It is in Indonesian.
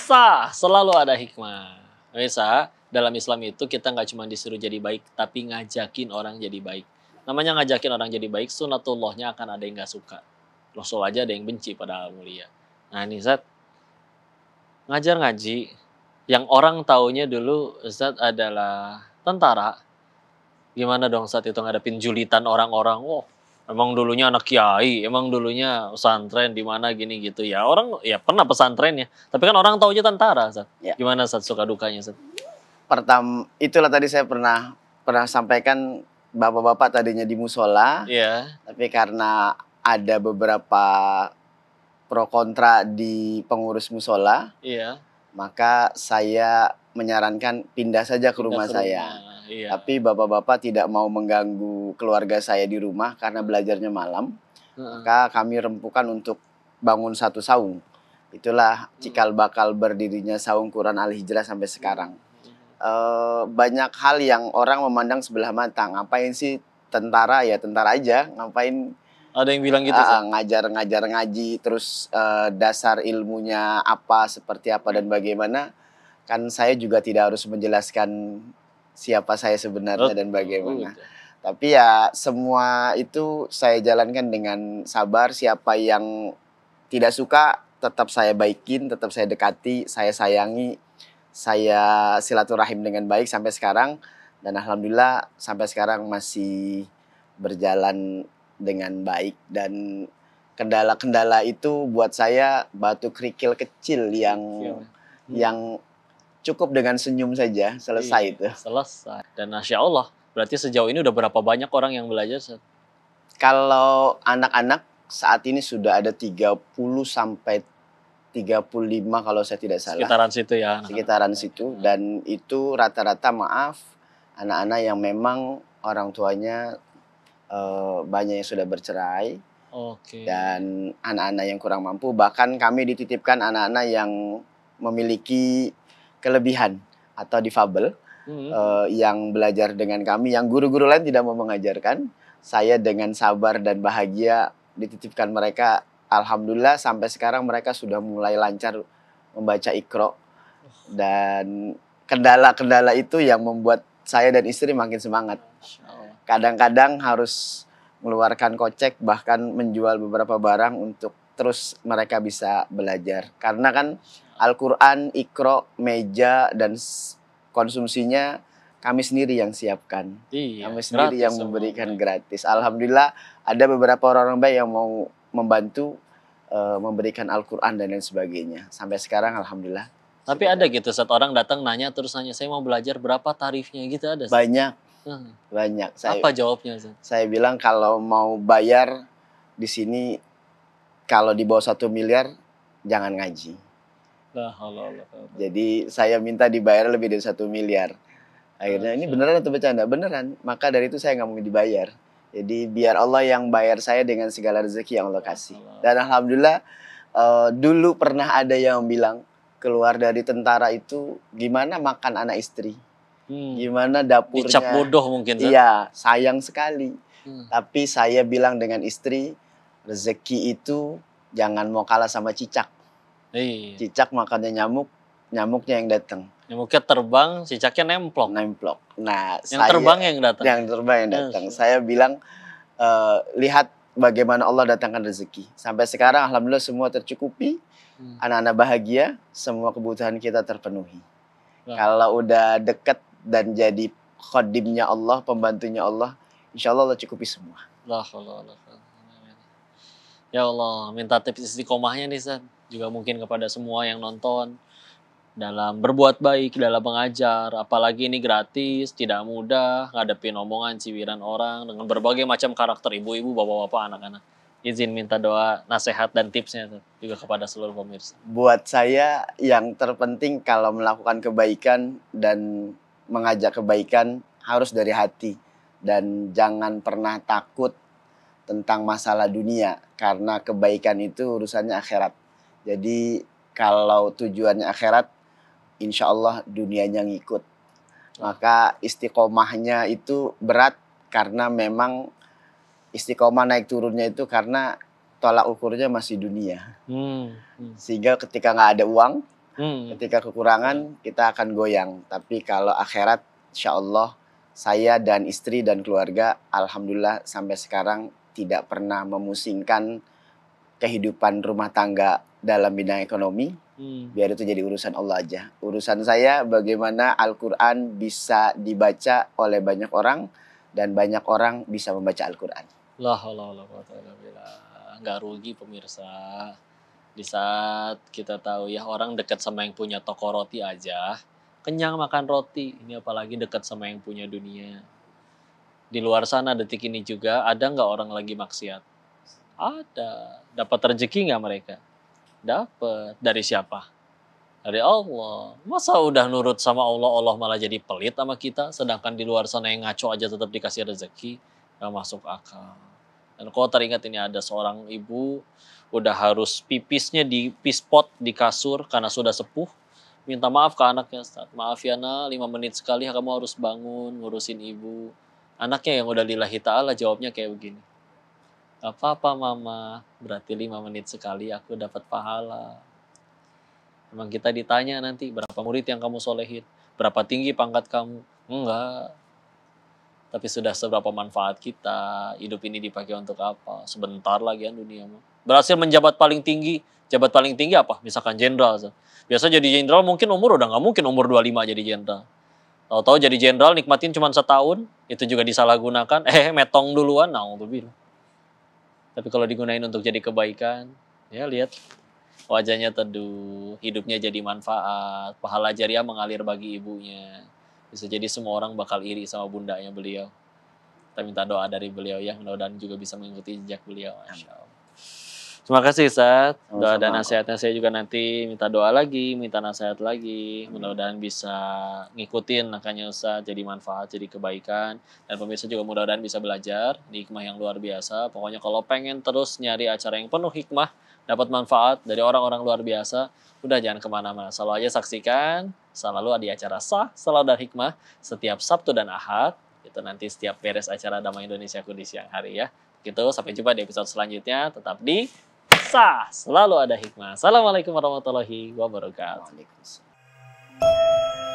Pemirsa, selalu ada hikmah. Pemirsa, dalam Islam itu kita nggak cuma disuruh jadi baik, tapi ngajakin orang jadi baik. Namanya ngajakin orang jadi baik, sunatullahnya akan ada yang nggak suka. Rasul aja ada yang benci padahal mulia. Nah ini Zat, ngajar ngaji, yang orang taunya dulu Zat adalah tentara. Gimana dong saat itu ngadepin julitan orang-orang, wah emang dulunya anak kiai, emang dulunya pesantren di mana gini gitu ya. Orang ya pernah pesantren ya, tapi kan orang taunya tentara, Zat. Ya. Gimana Zat suka dukanya, Zat? Itulah tadi saya pernah sampaikan, bapak-bapak tadinya di musola, Iya. tapi karena ada beberapa pro kontra di pengurus musola, Iya. maka saya menyarankan pindah saja ke rumah Pindah ke saya. rumah, iya. Tapi bapak-bapak tidak mau mengganggu keluarga saya di rumah karena belajarnya malam. Heeh. Maka kami rempukan untuk bangun satu saung. Itulah cikal bakal berdirinya Saung Quran Al-Hijrah sampai sekarang. Banyak hal yang orang memandang sebelah mata. Ngapain sih tentara? Ya tentara aja. Ngapain Ada yang bilang gitu, Zat? ngajar ngaji, terus dasar ilmunya apa, seperti apa dan bagaimana. Kan saya juga tidak harus menjelaskan siapa saya sebenarnya dan bagaimana. Tapi ya semua itu saya jalankan dengan sabar. Siapa yang tidak suka tetap saya baikin, tetap saya dekati, saya sayangi, saya silaturahim dengan baik sampai sekarang. Dan alhamdulillah sampai sekarang masih berjalan dengan baik. Dan kendala-kendala itu buat saya batu kerikil kecil yang cukup dengan senyum saja selesai itu. Selesai. Dan Masya Allah, berarti sejauh ini udah berapa banyak orang yang belajar, Zat? Kalau anak-anak saat ini sudah ada 30 sampai 35 kalau saya tidak salah. Sekitaran situ ya. Sekitaran situ. Dan itu rata-rata anak-anak yang memang orang tuanya banyak yang sudah bercerai. Oke. Dan anak-anak yang kurang mampu. Bahkan kami dititipkan anak-anak yang memiliki kelebihan atau difabel yang belajar dengan kami, yang guru-guru lain tidak mau mengajarkan. Saya dengan sabar dan bahagia dititipkan mereka. Alhamdulillah sampai sekarang mereka sudah mulai lancar membaca Iqra. Dan kendala-kendala itu yang membuat saya dan istri makin semangat. Kadang-kadang harus mengeluarkan kocek, bahkan menjual beberapa barang untuk terus mereka bisa belajar. Karena kan Al-Quran, Iqra, meja, dan konsumsinya kami sendiri yang siapkan. Iya, kami sendiri yang semua, memberikan gratis. Alhamdulillah ada beberapa orang-orang baik yang mau membantu memberikan Al-Quran dan lain sebagainya. Sampai sekarang alhamdulillah. Tapi ada gitu, saat orang datang nanya, terus nanya, saya mau belajar berapa tarifnya gitu, ada? Zat? Banyak. Banyak. Apa jawabnya, Zat? Saya bilang kalau mau bayar di sini, kalau di bawah 1 miliar, jangan ngaji. Jadi saya minta dibayar lebih dari 1 miliar. Akhirnya ini beneran atau bercanda? Beneran. Maka dari itu saya nggak mau dibayar. Jadi biar Allah yang bayar saya dengan segala rezeki yang Allah kasih. Dan alhamdulillah dulu pernah ada yang bilang, keluar dari tentara itu gimana makan anak istri, gimana dapurnya. Dicap bodoh mungkin. Iya, sayang sekali. Tapi saya bilang dengan istri, rezeki itu jangan mau kalah sama cicak. Cicak makannya nyamuk, nyamuknya yang datang. Nyamuknya terbang, cicaknya nemplok. Nah, yang terbang yang datang. Yang terbang yang datang. Saya bilang, lihat bagaimana Allah datangkan rezeki. Sampai sekarang alhamdulillah semua tercukupi, anak-anak bahagia, semua kebutuhan kita terpenuhi. Kalau udah deket dan jadi khodimnya Allah, pembantunya Allah, insya Allah cukupi semua. Ya Allah, minta tips istiqomahnya nih, Zat. Juga mungkin kepada semua yang nonton dalam berbuat baik, dalam mengajar, apalagi ini gratis, tidak mudah, ngadepin omongan cibiran orang dengan berbagai macam karakter ibu-ibu, bapak-bapak, anak-anak. Izin minta doa, nasihat dan tipsnya juga kepada seluruh pemirsa. Buat saya yang terpenting kalau melakukan kebaikan dan mengajak kebaikan harus dari hati, dan jangan pernah takut tentang masalah dunia, karena kebaikan itu urusannya akhirat. Jadi kalau tujuannya akhirat, insya Allah dunianya ngikut. Maka istiqomahnya itu berat karena memang istiqomah naik turunnya itu karena tolak ukurnya masih dunia. Sehingga ketika nggak ada uang, Ketika kekurangan kita akan goyang. Tapi kalau akhirat, insya Allah saya dan istri dan keluarga, alhamdulillah sampai sekarang tidak pernah memusingkan kehidupan rumah tangga dalam bidang ekonomi. Biar itu jadi urusan Allah aja. Urusan saya bagaimana Al-Quran bisa dibaca oleh banyak orang dan banyak orang bisa membaca Al-Quran. Nggak rugi pemirsa. Di saat kita tahu ya orang dekat sama yang punya toko roti aja kenyang makan roti, ini apalagi dekat sama yang punya dunia. Di luar sana detik ini juga ada nggak orang lagi maksiat? Ada. Dapat rezeki nggak mereka? Dapat. Dari siapa? Dari Allah. Masa udah nurut sama Allah, Allah malah jadi pelit sama kita, sedangkan di luar sana yang ngaco aja tetap dikasih rezeki? Nggak masuk akal. Dan kau teringat ini ada seorang ibu udah harus pipisnya di pispot di kasur karena sudah sepuh. Minta maaf ke anaknya, Ustaz. Maaf ya nak, 5 menit sekali kamu harus bangun ngurusin ibu. Anaknya yang udah lillahi ta'ala jawabnya kayak begini. Gak apa-apa mama, berarti 5 menit sekali aku dapat pahala. Memang kita ditanya nanti berapa murid yang kamu solehin, berapa tinggi pangkat kamu. Enggak. Tapi sudah seberapa manfaat kita, hidup ini dipakai untuk apa. Sebentar lagi kan dunia. Berhasil menjabat paling tinggi, jabat paling tinggi apa? Misalkan jenderal. Biasa jadi jenderal mungkin umur udah nggak mungkin umur 25 jadi jenderal. Tahu-tahu jadi jenderal nikmatin cuma setahun, itu juga disalahgunakan. Metong duluan, naudzubillah. Tapi kalau digunain untuk jadi kebaikan, ya lihat wajahnya teduh, hidupnya jadi manfaat, pahala jariah mengalir bagi ibunya. Bisa jadi semua orang bakal iri sama bundanya beliau. Kita minta doa dari beliau ya, mudah-mudahan juga bisa mengikuti jejak beliau. Masya Allah. Terima kasih Ustaz. Doa dan nasihatnya saya juga nanti minta doa lagi, minta nasihat lagi. Mudah-mudahan bisa ngikutin makanya Ustaz, jadi manfaat, jadi kebaikan. Dan pemirsa juga mudah-mudahan bisa belajar di hikmah yang luar biasa. Pokoknya kalau pengen terus nyari acara yang penuh hikmah, dapat manfaat dari orang-orang luar biasa, udah jangan kemana-mana. Selalu aja saksikan, selalu ada di acara Sah, selalu ada hikmah, setiap Sabtu dan Ahad. Itu nanti setiap beres acara Damai Indonesia di siang hari ya. Gitu, sampai jumpa di episode selanjutnya. Tetap di Sah, selalu ada hikmah. Assalamualaikum warahmatullahi wabarakatuh. Waalaikumsalam.